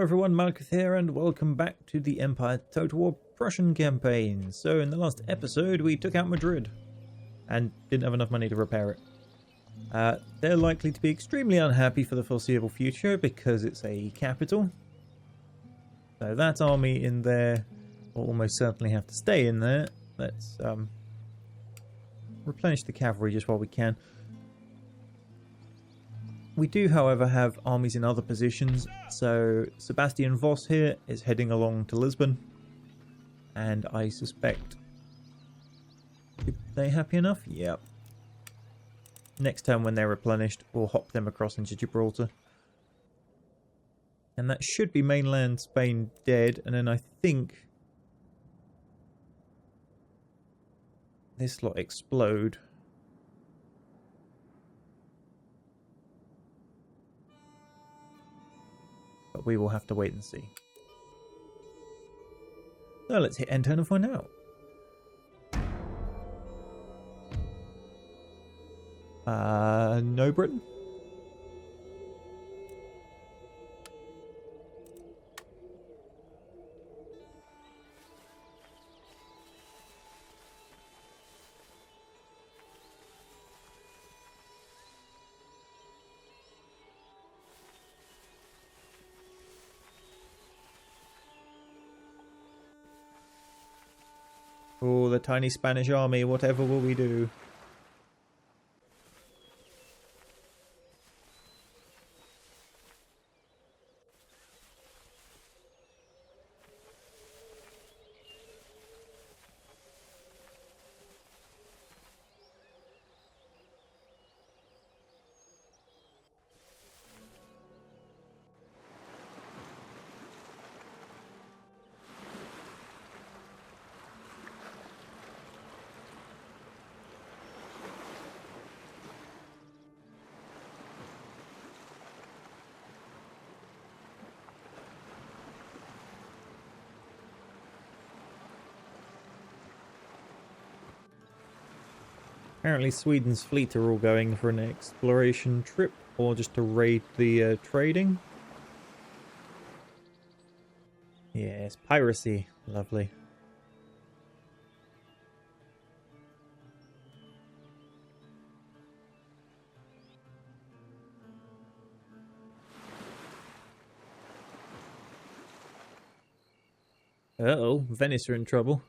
everyone, Malakith here, and welcome back to the Empire Total War Prussian campaign. So in the last episode we took out Madrid and didn't have enough money to repair it. They're likely to be extremely unhappy for the foreseeable future because it's a capital. So that army in there will almost certainly have to stay in there. Let's replenish the cavalry just while we can. We do, however, have armies in other positions, so Sebastian Voss here is heading along to Lisbon, and I suspect... Are they happy enough? Yep. Next turn when they're replenished, we'll hop them across into Gibraltar. And that should be mainland Spain dead, and then I think... this lot explode. But we will have to wait and see. So let's hit end turn and find out. No Britain? Oh, the tiny Spanish army, whatever will we do? Apparently Sweden's fleet are all going for an exploration trip, or just to raid the trading. Yes, piracy. Lovely. Uh-oh, Venice are in trouble.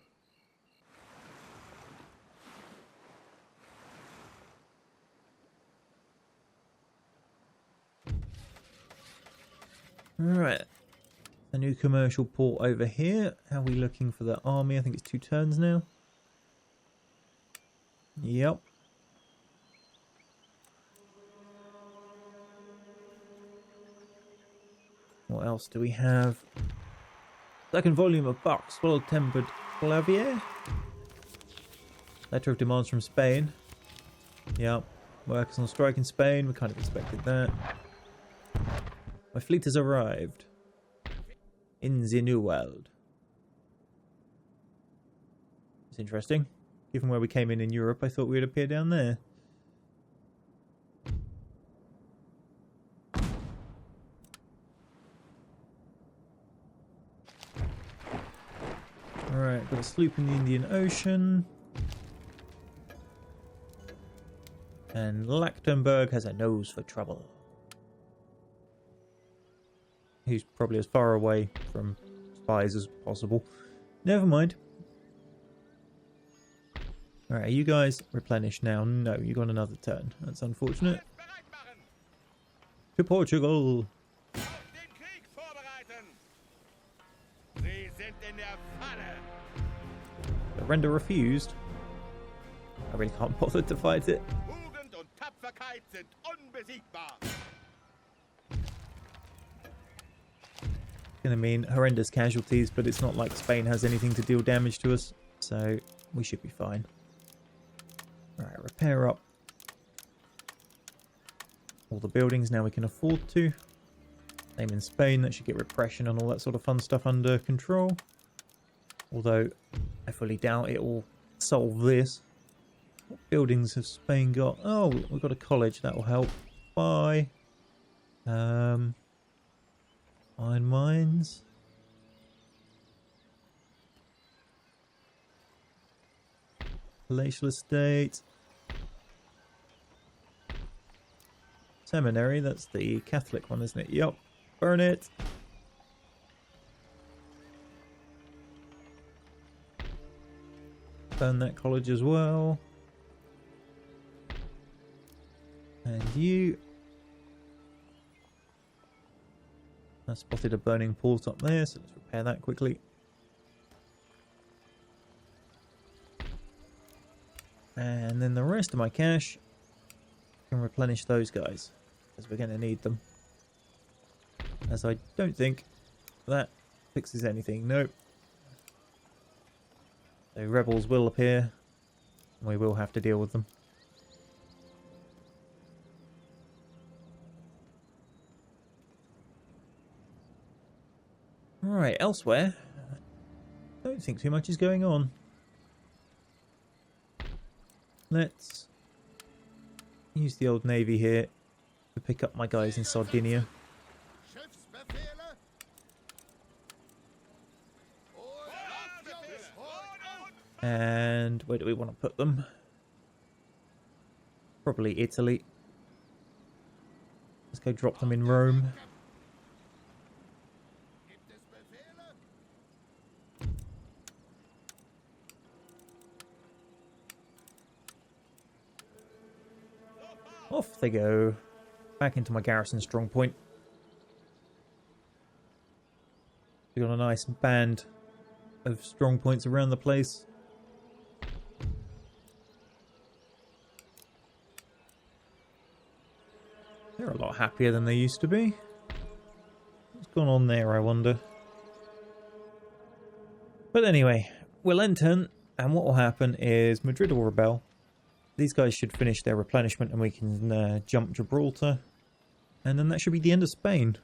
Alright, a new commercial port over here. How are we looking for the army? I think it's 2 turns now. Yep. What else do we have? Second volume of Bach's Well-Tempered Clavier. Letter of demands from Spain. Yep. Workers on strike in Spain. We kind of expected that. My fleet has arrived in the New World. It's interesting. Given where we came in Europe, I thought we would appear down there. Alright, got a sloop in the Indian Ocean. And Lachtenberg has a nose for trouble. He's probably as far away from spies as possible. Never mind. Alright, are you guys replenished now? No, you got another turn. That's unfortunate. To Portugal! Surrender refused. I really can't bother to fight it. Gonna mean horrendous casualties, but it's not like Spain has anything to deal damage to us, so we should be fine. Alright, repair up all the buildings now we can afford to. Same in Spain, that should get repression and all that sort of fun stuff under control. Although I fully doubt it will solve this. What buildings has Spain got? Oh, we've got a college, that will help. Bye. Iron mines. Palatial estate. Seminary, that's the Catholic one, isn't it? Yup. Burn it. Burn that college as well. And you. I spotted a burning port up there, so let's repair that quickly. And then the rest of my cash can replenish those guys, as we're going to need them. As I don't think that fixes anything. Nope. The rebels will appear, and we will have to deal with them. Right, elsewhere, I don't think too much is going on. Let's use the old navy here to pick up my guys in Sardinia. And where do we want to put them? Probably Italy. Let's go drop them in Rome. Off they go. Back into my garrison strong point. We've got a nice band of strong points around the place. They're a lot happier than they used to be. What's gone on there, I wonder? But anyway, we'll end turn, and what will happen is Madrid will rebel. These guys should finish their replenishment and we can jump Gibraltar. And then that should be the end of Spain.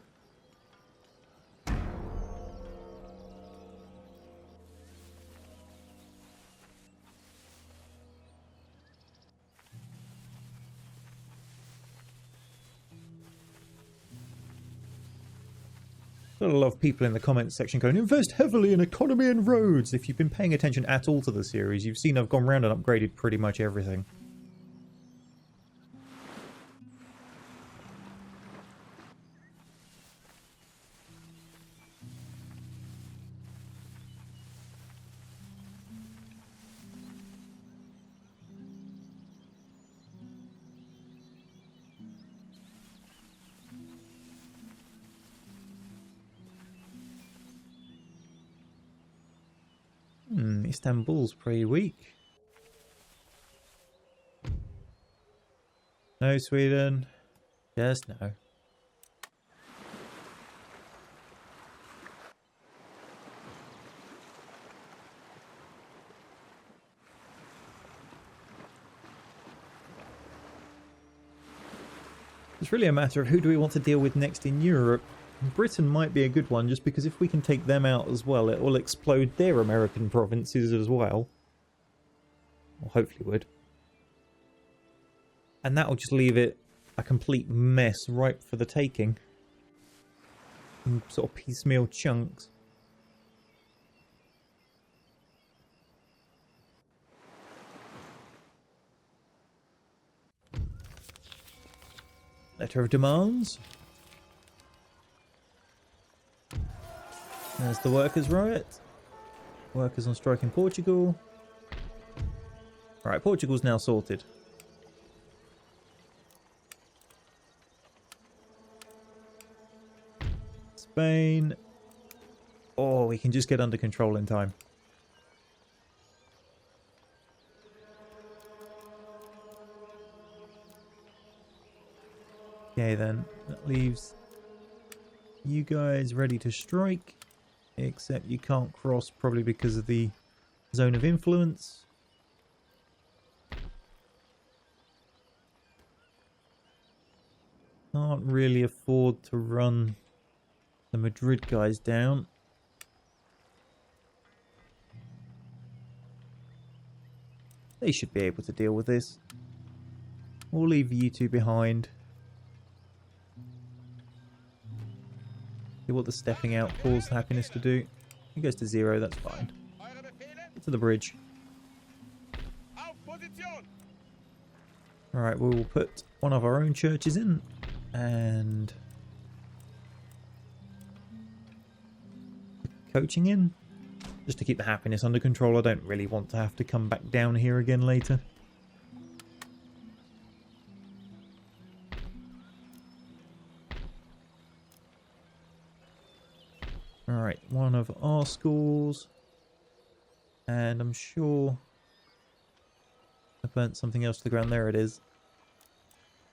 Got a lot of people in the comments section going, invest heavily in economy and roads. If you've been paying attention at all to the series, you've seen I've gone round and upgraded pretty much everything. Istanbul's pretty weak. No, Sweden. Just no. It's really a matter of who do we want to deal with next in Europe. Britain might be a good one, just because if we can take them out as well, it will explode their American provinces as well. Or hopefully would. And that will just leave it a complete mess ripe for the taking. In sort of piecemeal chunks. Letter of demands. There's the workers' riot. Workers on strike in Portugal. Right, Portugal's now sorted. Spain. Oh, we can just get under control in time. Okay then, that leaves you guys ready to strike. Except you can't cross, probably because of the zone of influence. Can't really afford to run the Madrid guys down. They should be able to deal with this. We'll leave you two behind. See what the stepping out caused happiness to do. It goes to 0, that's fine. Get to the bridge. Alright, we will put one of our own churches in. And... coaching in. Just to keep the happiness under control. I don't really want to have to come back down here again later. Alright, one of our schools. And I'm sure I burnt something else to the ground. There it is.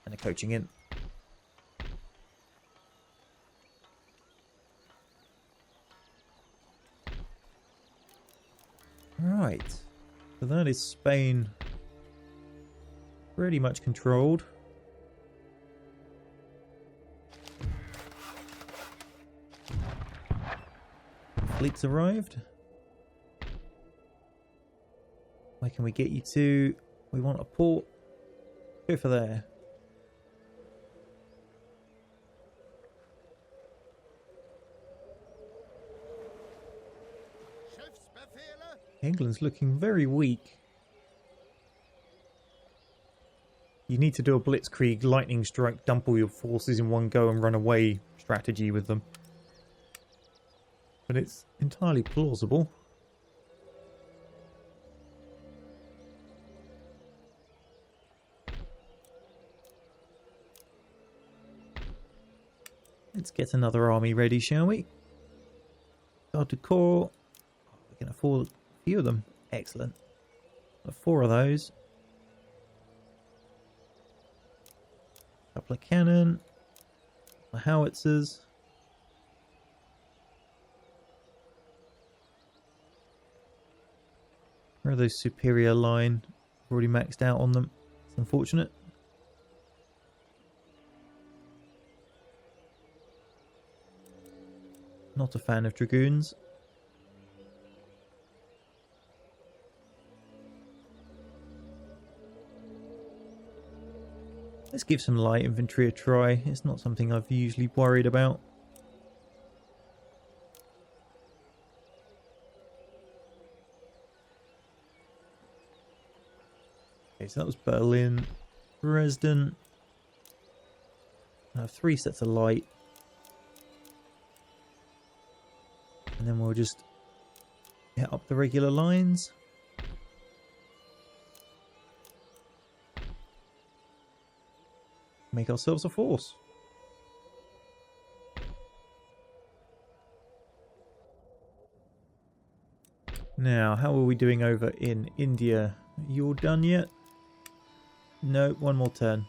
And a coaching in. Right. So that is Spain pretty much controlled. Fleet's arrived. Where can we get you to? We want a port. Go for there. England's looking very weak. You need to do a blitzkrieg, lightning strike, dump all your forces in one go and run away strategy with them. But it's entirely plausible. Let's get another army ready, shall we? Garde du Corps. We can afford a few of them. Excellent. 4 of those. A couple of cannon. The howitzers. Where are those superior line? Already maxed out on them. It's unfortunate. Not a fan of dragoons. Let's give some light infantry a try. It's not something I've usually worried about. Okay, so that was Berlin. Dresden. I have 3 sets of light. And then we'll just get up the regular lines. Make ourselves a force. Now, how are we doing over in India? You all done yet? No, one more turn.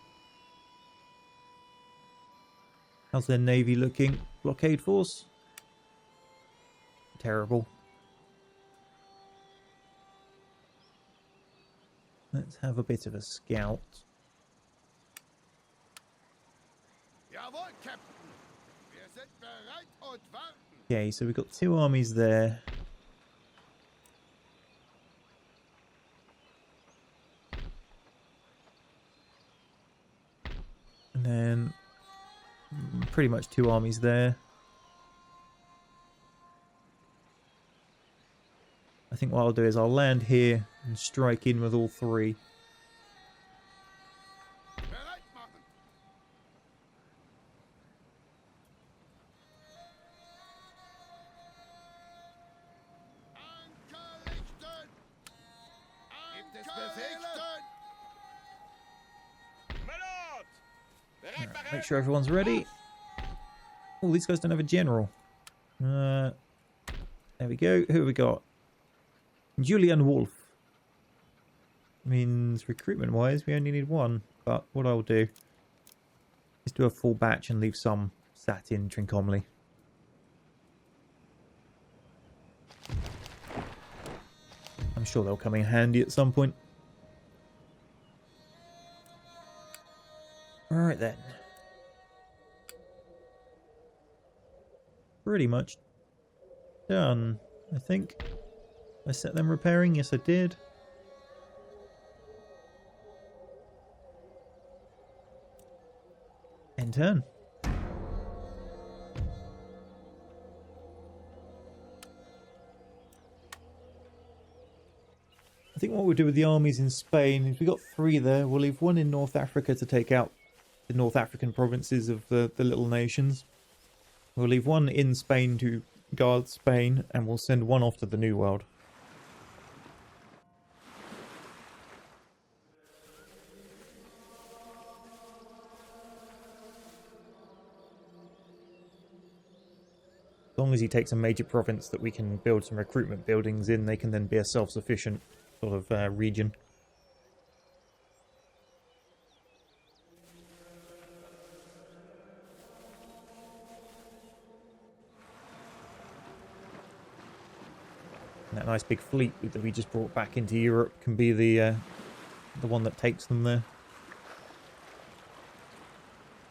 How's their navy looking? Blockade force? Terrible. Let's have a bit of a scout. Okay, so we've got 2 armies there. And then pretty much 2 armies there. I think what I'll do is I'll land here and strike in with all 3. Right, make sure everyone's ready. Oh, these guys don't have a general. There we go. Who have we got? Julian Wolf. Means recruitment wise we only need 1, but what I'll do is do a full batch and leave some sat in Trincomalee. I'm sure they'll come in handy at some point. Alright then. Pretty much done, I think. I set them repairing? Yes, I did. End turn. think what we'll do with the armies in Spain is we've got 3 there. We'll leave 1 in North Africa to take out the North African provinces of the little nations. We'll leave 1 in Spain to guard Spain, and we'll send 1 off to the New World. As long as he takes a major province that we can build some recruitment buildings in, they can then be a self-sufficient sort of region. And that nice big fleet that we just brought back into Europe can be the one that takes them there.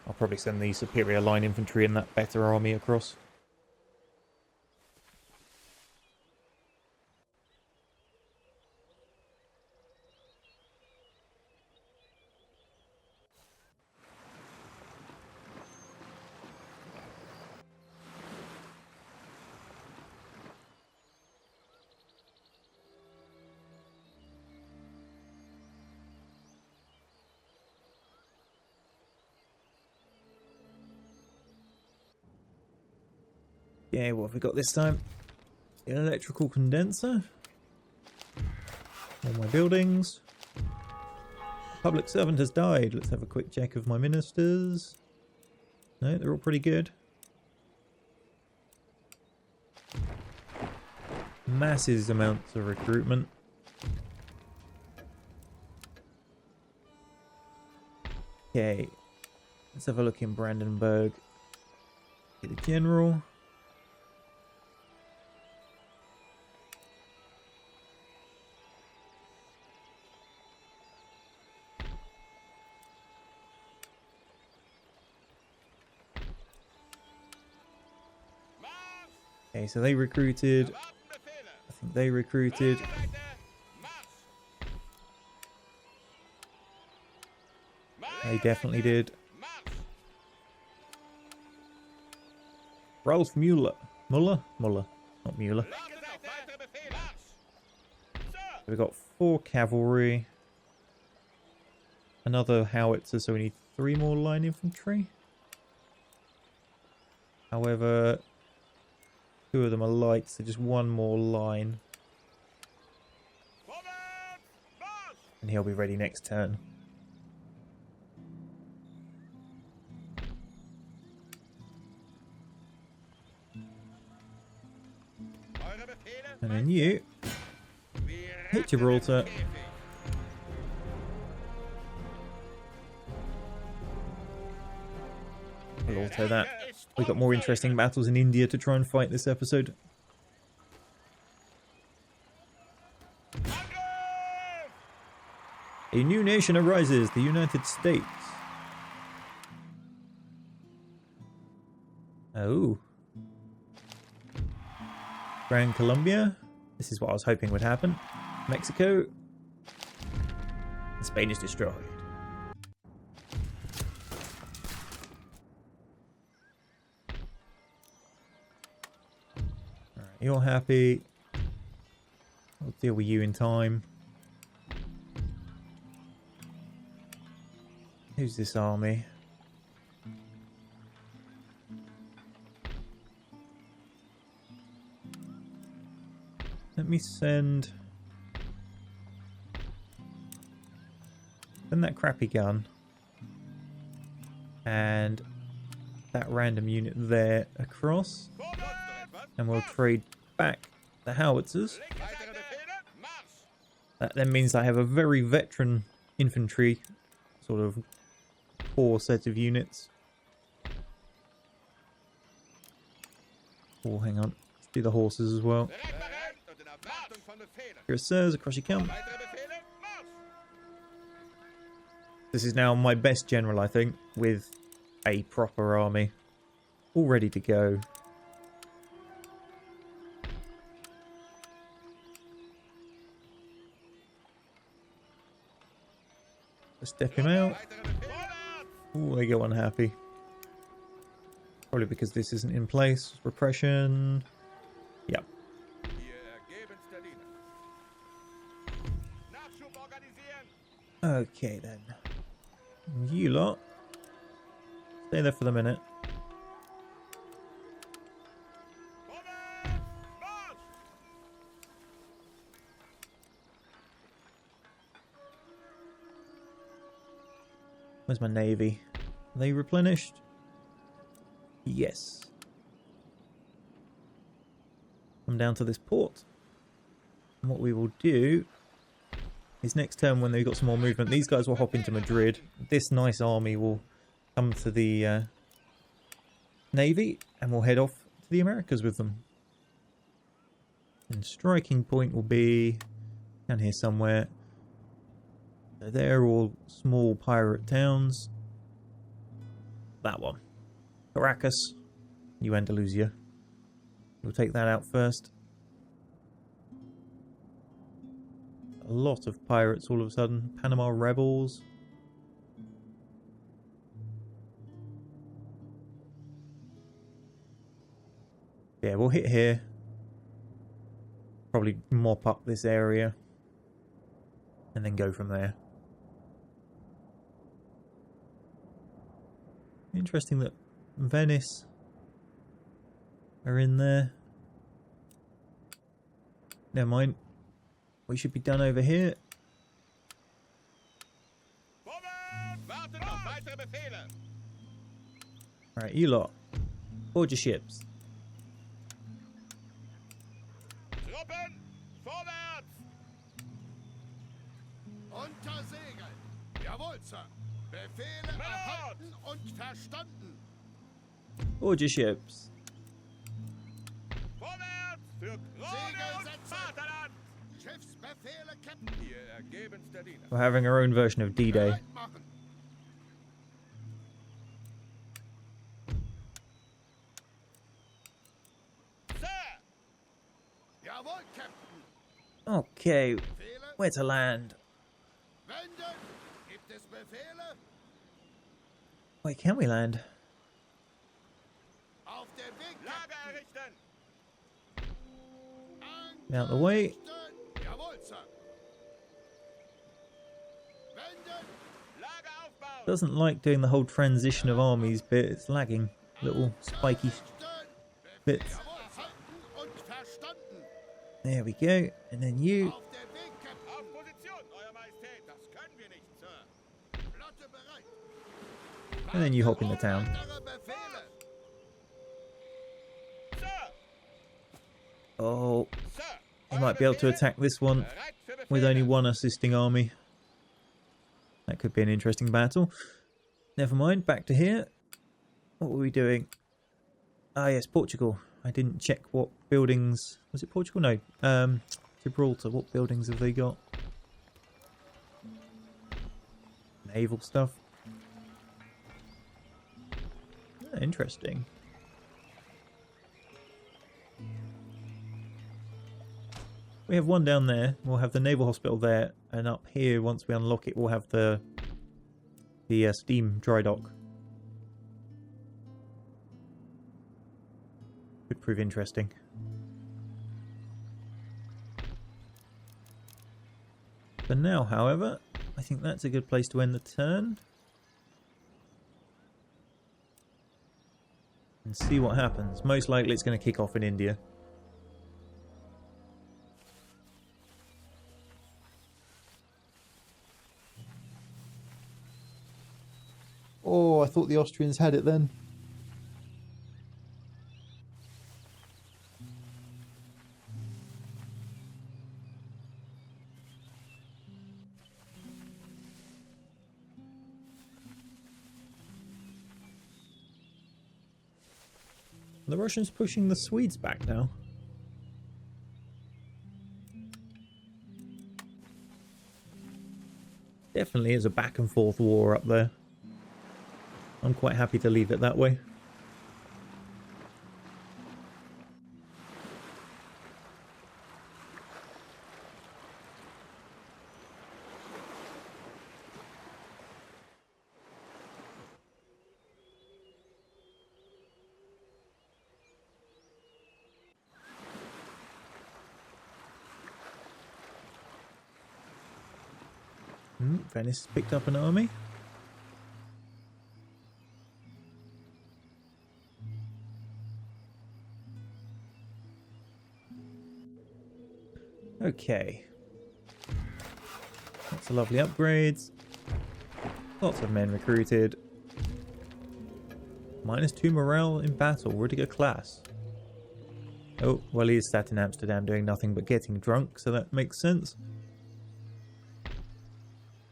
I'll probably send the superior line infantry and that better army across. Yeah, what have we got this time? An electrical condenser. All my buildings. Public servant has died. Let's have a quick check of my ministers. No, they're all pretty good. Massive amounts of recruitment. Okay. Let's have a look in Brandenburg. Get a general. Okay, so they recruited. I think they recruited. They definitely did. Ralph Muller. Muller? Muller. Not Muller. So we've got 4 cavalry. Another howitzer, so we need 3 more line infantry. However, 2 of them are light, so just 1 more line. And he'll be ready next turn. And then you hit Gibraltar. We'll alter that. We've got more interesting battles in India to try and fight this episode. A new nation arises, the United States. Oh. Grand Colombia. This is what I was hoping would happen. Mexico. Spain is destroyed. Alright, you're happy. I'll deal with you in time. Who's this army? Let me send that crappy gun and that random unit there across, and we'll trade back the howitzers. That then means I have a very veteran infantry sort of core set of units. Oh, hang on. Let's do the horses as well. Cuirassiers across your camp. This is now my best general, I think, with a proper army. All ready to go. Let's step him out. Oh, they go unhappy. Probably because this isn't in place. Repression. Yep. Okay then. You lot. Stay there for the minute. Where's my navy? Are they replenished? Yes. Come down to this port. And what we will do is next turn when they've got some more movement, these guys will hop into Madrid. This nice army will come to the navy and we'll head off to the Americas with them. And striking point will be down here somewhere. So they're all small pirate towns. That one. Caracas, New Andalusia. We'll take that out first. A lot of pirates all of a sudden. Panama rebels. Yeah, we'll hit here. Probably mop up this area. And then go from there. Interesting that Venice are in there. Never mind. We should be done over here. Alright, you lot. Board your ships. Unter Segel. Jawohl, Sir. Befehle erhalten und verstanden. Board your ships. Vorwärts für Krone und Vaterland. Schiffsbefehle, Captain. Ihr ergebenster Diener. We're having our own version of D-Day. Bereit machen. Sir. Jawohl, Captain. Okay, Befehle. where to land? Wenden. Gibt es Befehle? Wait, can we land? Auf den Weg. Lager errichten. Out the way. Jawohl, Sir. Wenden. Lager aufbauen. Doesn't like doing the whole transition of armies bit. It's lagging. Little spiky bits. Jawohl, erhalten und verstanden. There we go. And then you. Auf den Weg, Captain. Auf Position, Euer Majestät. Das können wir nicht, Sir. Flotte bereit. And then you hop in the town. Andere Befehle. Sir. Oh, Sir. you might be able to attack this one Bereit für Befehle. with only one assisting army. That could be an interesting battle. Never mind, back to here. What were we doing? Ah yes, Portugal. I didn't check what buildings... Was it Portugal? No. Gibraltar. What buildings have they got? Naval stuff. Ah, interesting. We have one down there. We'll have the naval hospital there, and up here, once we unlock it, we'll have the steam dry dock. Could prove interesting. For now, however, I think that's a good place to end the turn. And see what happens. Most likely it's going to kick off in India. Oh, I thought the Austrians had it then. The Russians pushing the Swedes back now. Definitely is a back and forth war up there. I'm quite happy to leave it that way. Venice picked up an army. Okay. Lots of lovely upgrades. Lots of men recruited. -2 morale in battle. Rudiger class. Oh, well, he is sat in Amsterdam doing nothing but getting drunk, so that makes sense.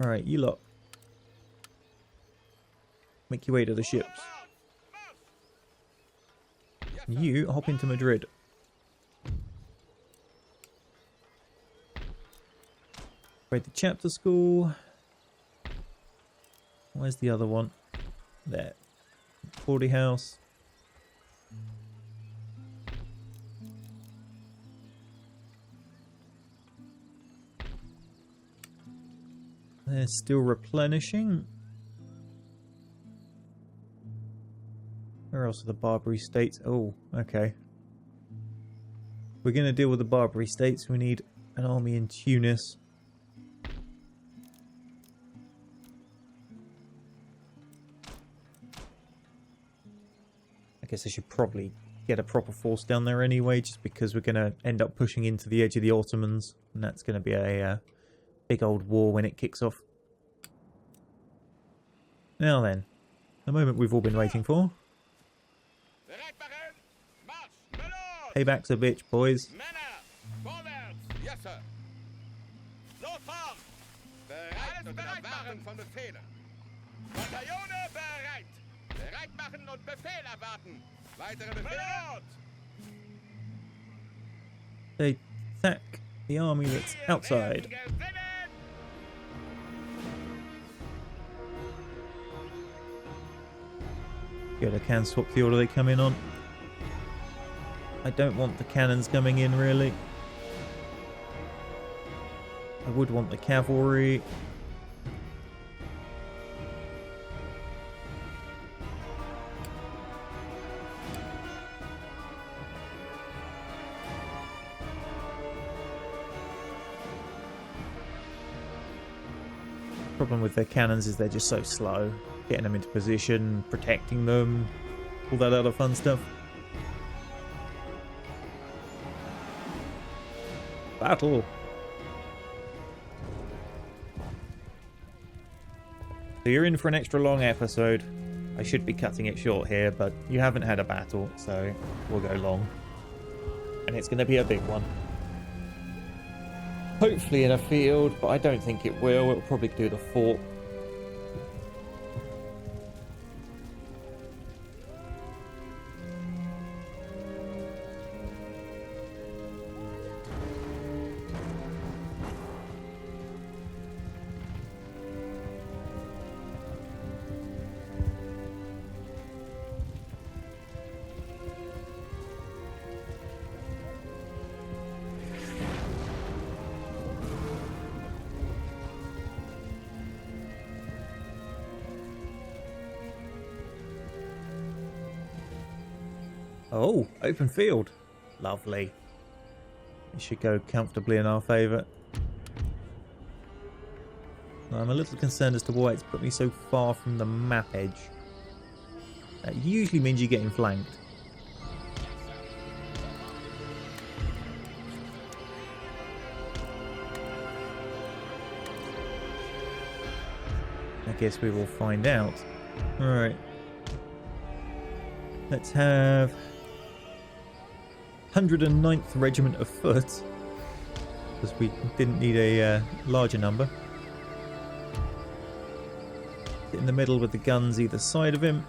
Alright, you lot. Make your way to the ships. You hop into Madrid. Raid the chapter school. Where's the other one? There. Forty house. They're still replenishing. Where else are the Barbary states? Oh, okay. We're going to deal with the Barbary states. We need an army in Tunis. I guess I should probably get a proper force down there anyway, just because we're going to end up pushing into the edge of the Ottomans, and that's going to be a big old war when it kicks off. Now then, the moment we've all been waiting for. Paybacks a bitch, boys. Yes, sir. Alles bereit machen von Befehlen. Bataillone bereit. Bereit machen und Befehl erwarten. Weitere Befehle. They attack the army that's outside. Good, I can swap the order they come in on. I don't want the cannons coming in, really. I would want the cavalry. Problem with their cannons is they're just so slow. Getting them into position, protecting them, all that other fun stuff. Battle! So you're in for an extra long episode. I should be cutting it short here, but you haven't had a battle, so we'll go long. And it's going to be a big one. Hopefully in a field, but I don't think it will. It'll probably do the fort. Oh, open field. Lovely. It should go comfortably in our favour. I'm a little concerned as to why it's put me so far from the map edge. That usually means you're getting flanked. I guess we will find out. Alright. Let's have 109th Regiment of Foot, because we didn't need a larger number. Get in the middle with the guns either side of him.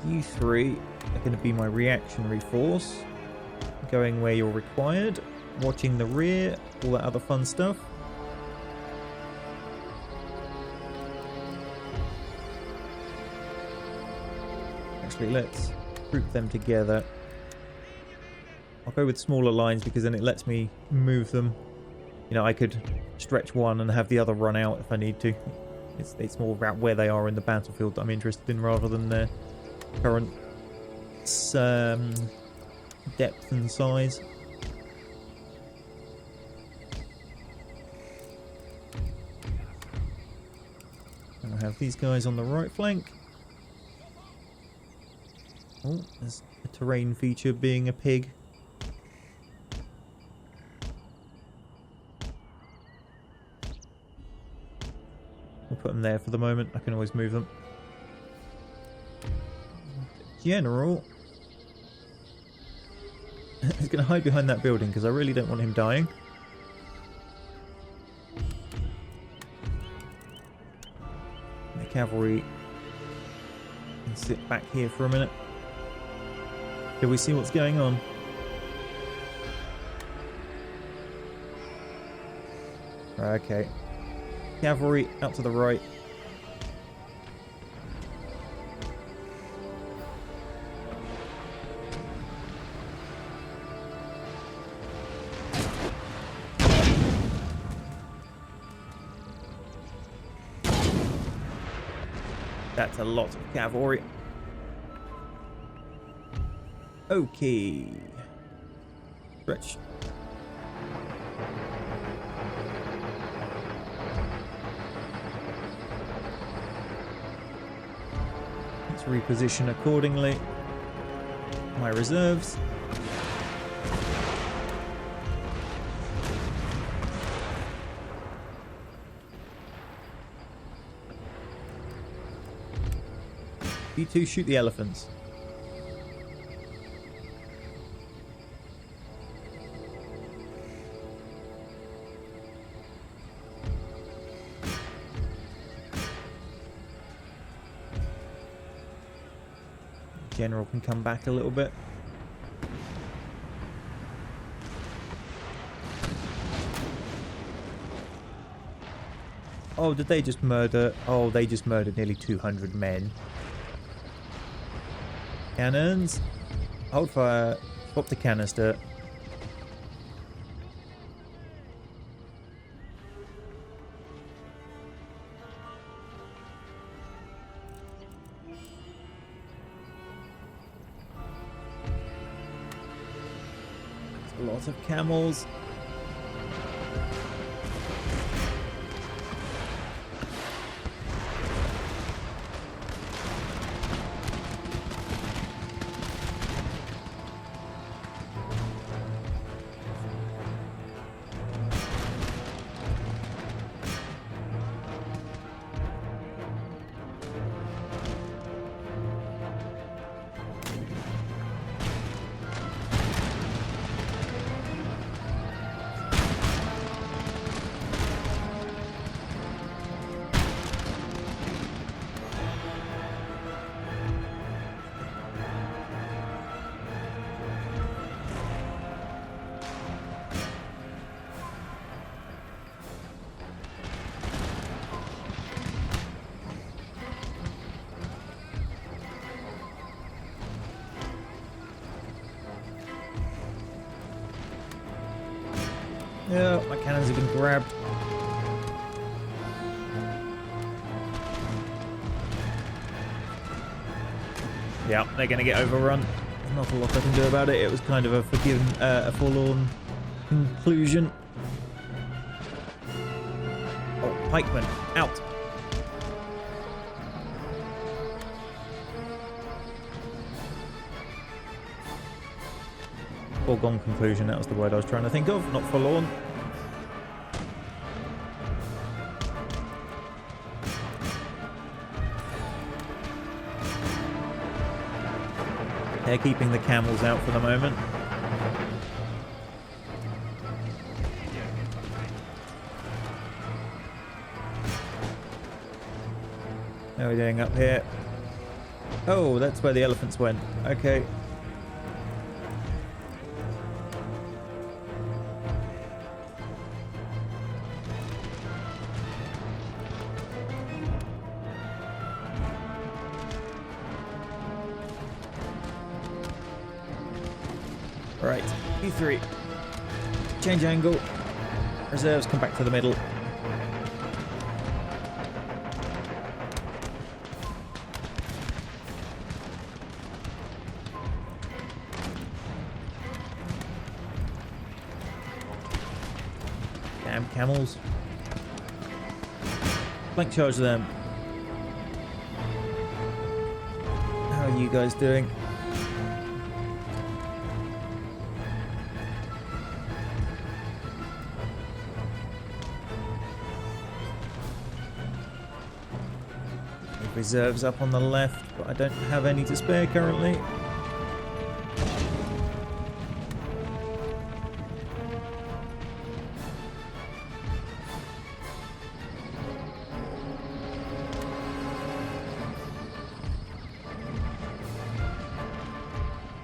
You three are going to be my reactionary force, going where you're required, watching the rear, all that other fun stuff. Actually, let's group them together. I'll go with smaller lines because then it lets me move them. You know, I could stretch one and have the other run out if I need to. It's more about where they are in the battlefield that I'm interested in rather than their current depth and size. And I have these guys on the right flank. Oh, there's a terrain feature being a pig. We'll put them there for the moment. I can always move them. General. He's going to hide behind that building because I really don't want him dying. The cavalry can sit back here for a minute. Can we see what's going on? Okay. Cavalry out to the right. That's a lot of cavalry. Okay. Stretch. Let's reposition accordingly. My reserves. You two shoot the elephants. General can come back a little bit. Oh, did they just murder? Oh, they just murdered nearly 200 men. Cannons. Hold fire. Swap the canister. Lots of camels. Yeah, my cannons have been grabbed. Yeah, they're going to get overrun. There's not a lot I can do about it. It was kind of a forlorn conclusion. Oh, pikemen, out. Foregone conclusion, that was the word I was trying to think of, not forlorn. They're keeping the camels out for the moment. How are we doing up here? Oh, that's where the elephants went. Okay. Right, E3. Change angle. Reserves come back to the middle. Damn camels. Flank charge them. How are you guys doing? Reserves up on the left, but I don't have any to spare currently.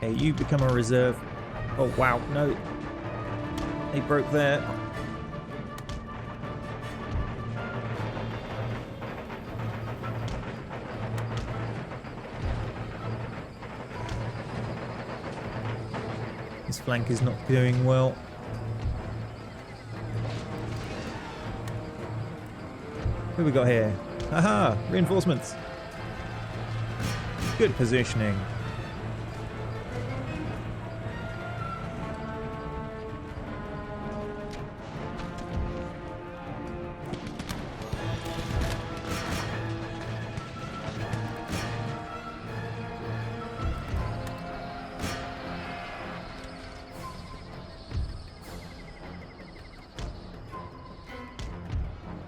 Hey, you become a reserve. Oh wow, no. They broke there. His flank is not doing well. Who we got here? Haha! Reinforcements! Good positioning.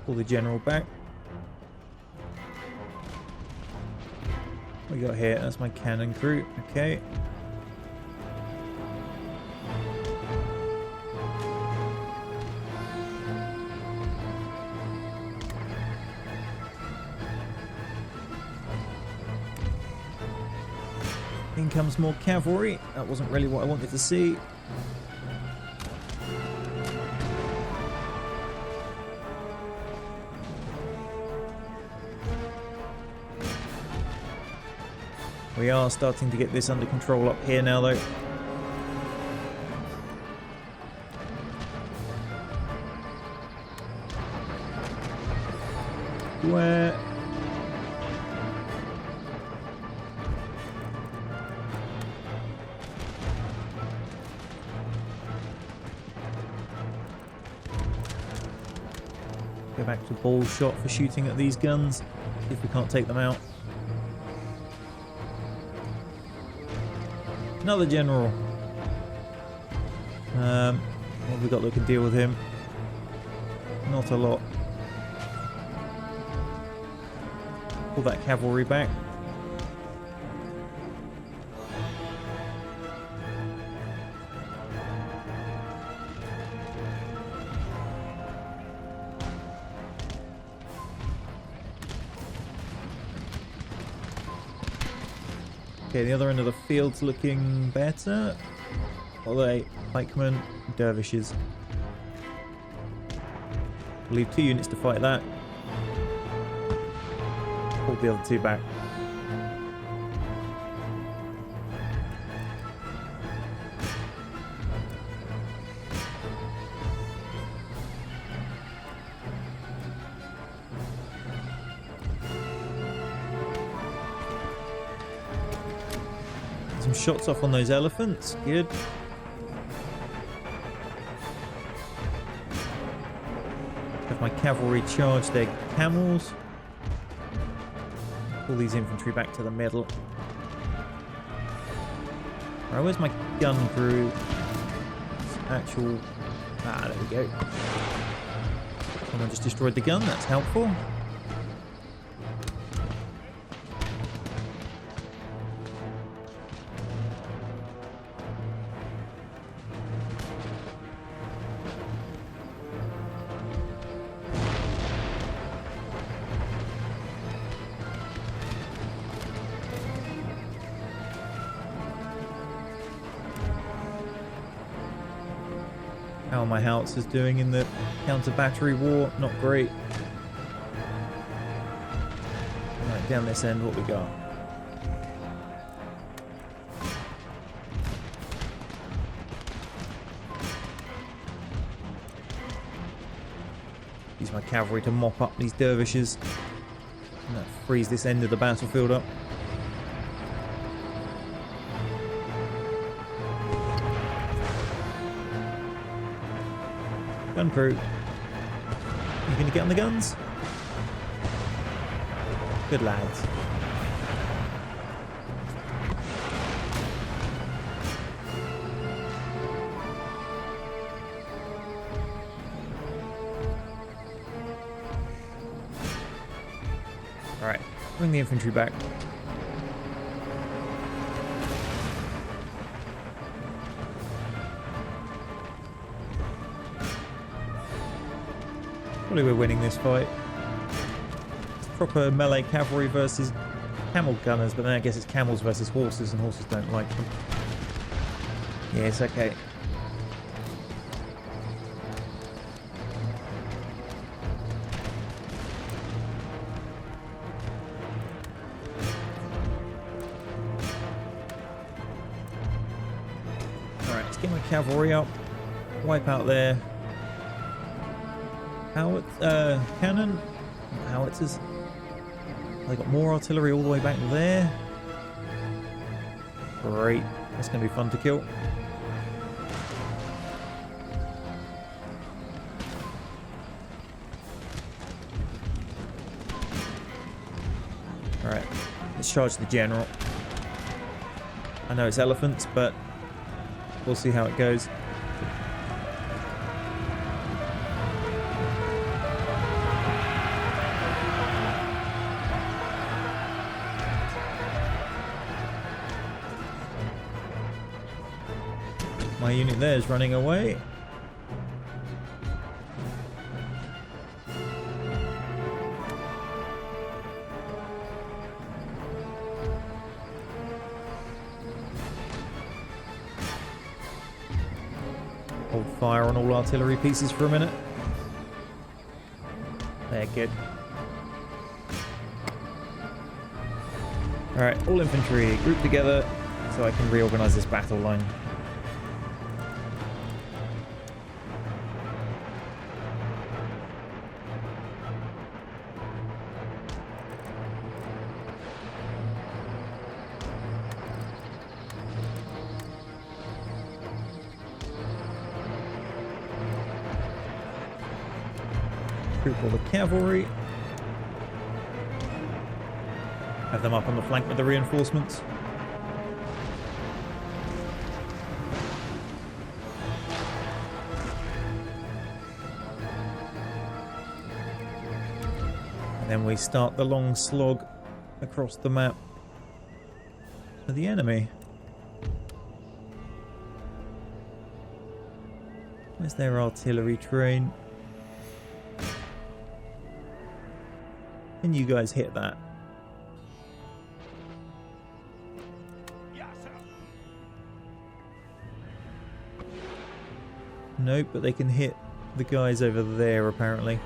Pull the general back. What we got here? That's my cannon crew. Okay. In comes more cavalry. That wasn't really what I wanted to see. We are starting to get this under control up here now, though. Where? Go back to ball shot for shooting at these guns. See if we can't take them out. Another general. What have we got that can deal with him? Not a lot. Pull that cavalry back. Okay, the other end of the field's looking better. Are they pikemen, dervishes? We'll leave 2 units to fight that. Pull the other 2 back. Some shots off on those elephants. Good. Have my cavalry charge their camels. Pull these infantry back to the middle. Alright, where's my gun crew? Actual... Ah, there we go. Someone just destroyed the gun. That's helpful. How are my howitzers doing in the counter-battery war? Not great. Right, down this end, what we got? Use my cavalry to mop up these dervishes. And that frees this end of the battlefield up. Gun crew. You gonna get on the guns? Good lads. Alright, bring the infantry back. Probably we're winning this fight. It's proper melee cavalry versus camel gunners, but then I guess it's camels versus horses, and horses don't like them. Yeah, it's okay. Alright, let's get my cavalry up. Wipe out there. Cannon, howitzers. They got more artillery all the way back there. Great, that's going to be fun to kill. Alright, let's charge the general. I know it's elephants, but we'll see how it goes. My unit there is running away. Hold fire on all artillery pieces for a minute. There, good. Alright, all infantry group together so I can reorganize this battle line. Group all the cavalry. Have them up on the flank with the reinforcements. And then we start the long slog across the map for the enemy. Where's their artillery train? Can you guys hit that? Yes, sir. Nope, but they can hit the guys over there apparently.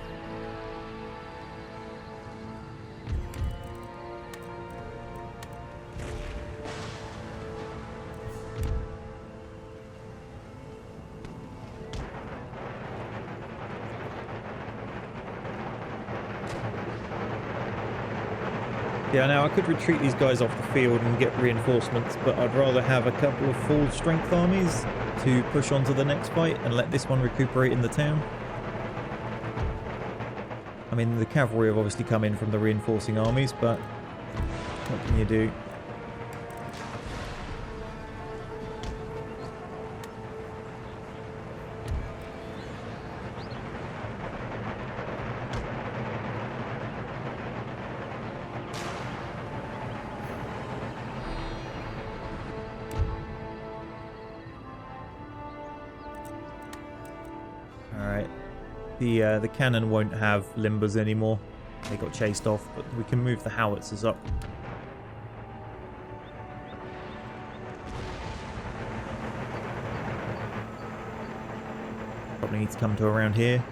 Yeah, now I could retreat these guys off the field and get reinforcements, but I'd rather have a couple of full strength armies to push on to the next fight and let this one recuperate in the town. I mean, the cavalry have obviously come in from the reinforcing armies, but what can you do? Alright, the cannon won't have limbers anymore. They got chased off, but we can move the howitzers up. Probably need to come to around here.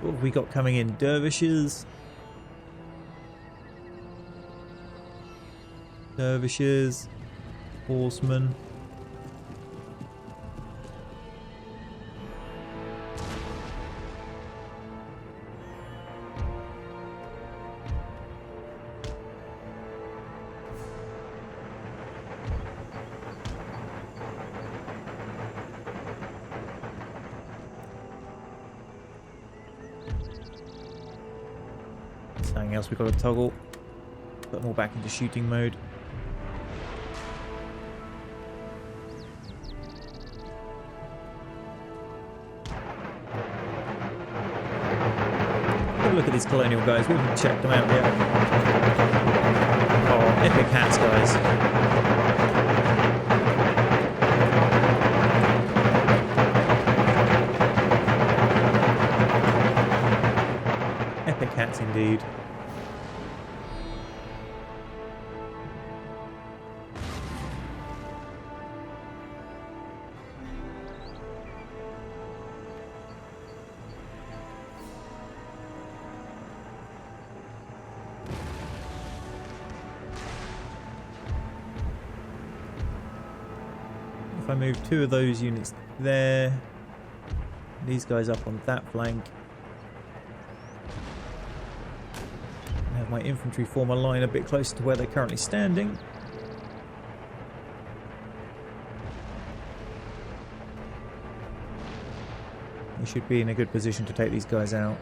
What have we got coming in? Dervishes. Dervishes. horsemen. Something else we've got to toggle. Put them all back into shooting mode. Have a look at these colonial guys. We haven't checked them out yet. Oh, epic hats, guys. Epic hats indeed. If I move 2 of those units there, these guys up on that flank, and have my infantry form a line a bit closer to where they're currently standing. We should be in a good position to take these guys out.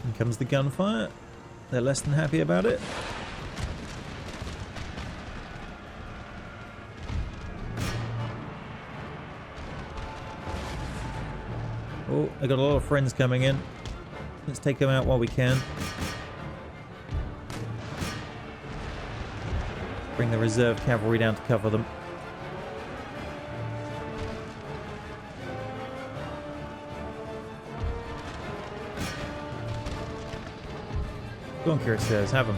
Here comes the gunfire. They're less than happy about it. Oh, I got a lot of friends coming in. Let's take them out while we can. Bring the reserve cavalry down to cover them. Go on, Cuirassiers, have them.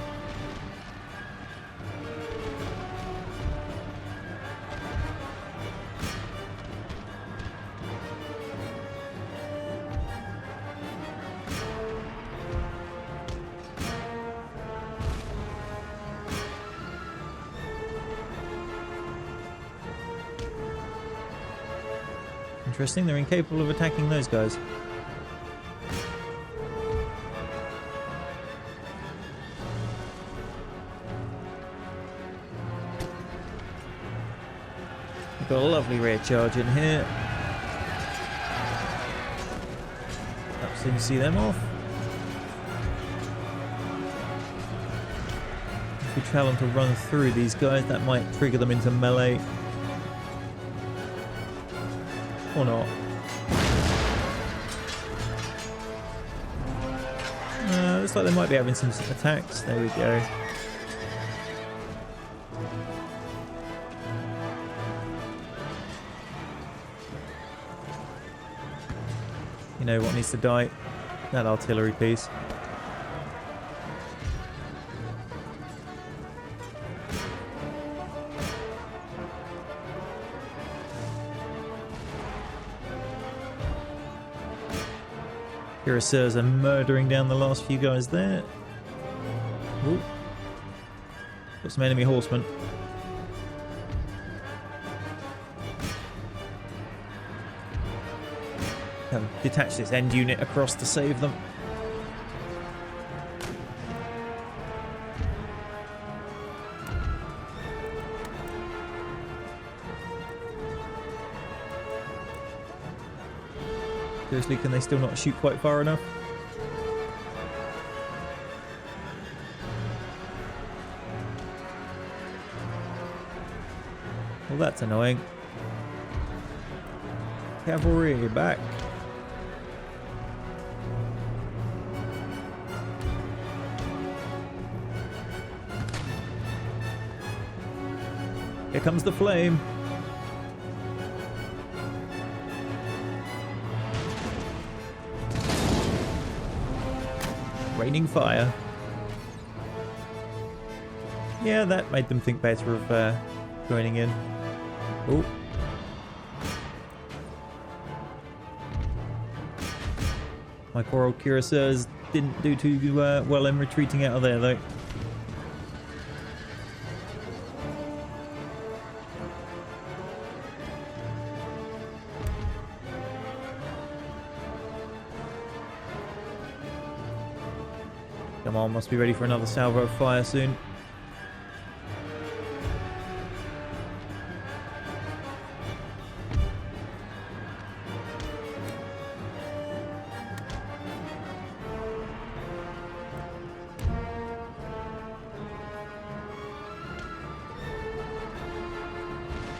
Interesting, they're incapable of attacking those guys. We've got a lovely rear charge in here. Perhaps soon see them off. If we tell them to run through these guys, that might trigger them into melee. Or not. Looks like they might be having some attacks. There we go. You know what needs to die? That artillery piece. Cuirassiers are murdering down the last few guys there. Ooh. Got some enemy horsemen. Detach this end unit across to save them. Seriously, can they still not shoot quite far enough? Well, that's annoying. Cavalry, back. Here comes the flame. Raining fire. Yeah, that made them think better of joining in. Oh. My poor old cuirassiers didn't do too well in retreating out of there, though. Come on, must be ready for another salvo of fire soon.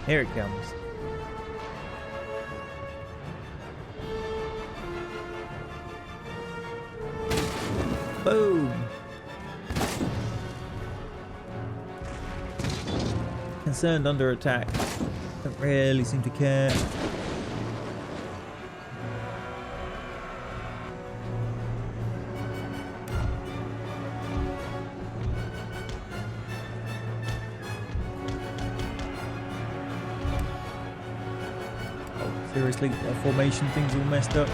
Here it comes. Boom! Concerned under attack. Don't really seem to care. Oh, seriously, their formation thing's all messed up.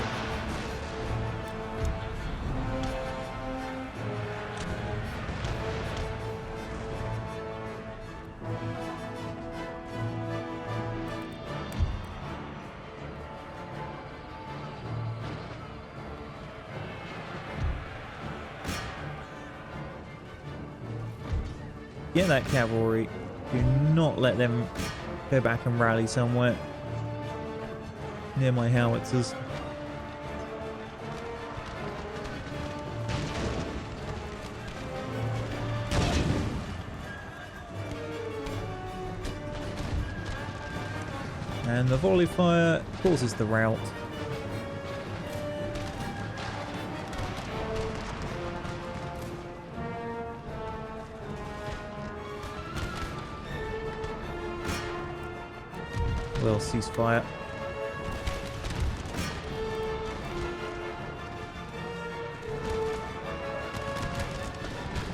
Get that cavalry. Do not let them go back and rally somewhere near my howitzers. And the volley fire causes the rout. We'll cease fire.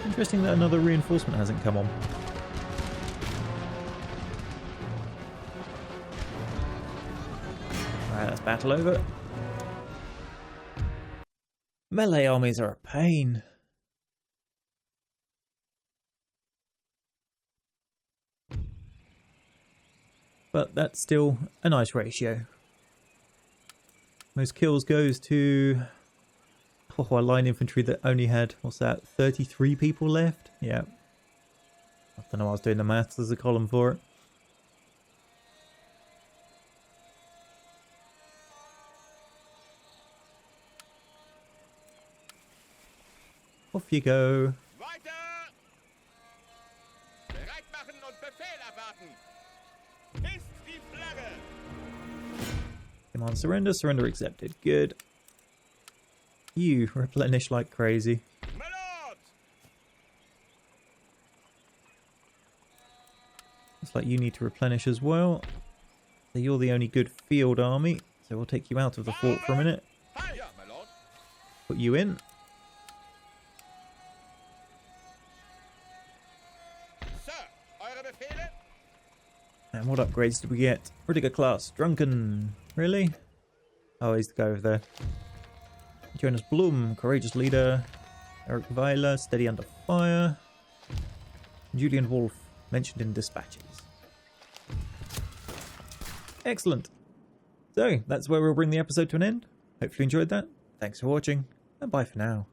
Interesting that another reinforcement hasn't come on. Alright, that's battle over. Melee armies are a pain. But that's still a nice ratio. Most kills goes to a line infantry that only had, what's that, 33 people left? Yeah. I don't know, I was doing the maths, there's a column for it. Off you go. Come on, surrender. Surrender accepted. Good. You replenish like crazy. Looks like you need to replenish as well. So you're the only good field army. So we'll take you out of the fort for a minute. Put you in. And what upgrades did we get? Pretty good class. Drunken. Really? Oh, he's the guy over there. Jonas Blum. Courageous leader. Eric Weiler. Steady under fire. Julian Wolf. Mentioned in dispatches. Excellent. So, that's where we'll bring the episode to an end. Hopefully you enjoyed that. Thanks for watching. And bye for now.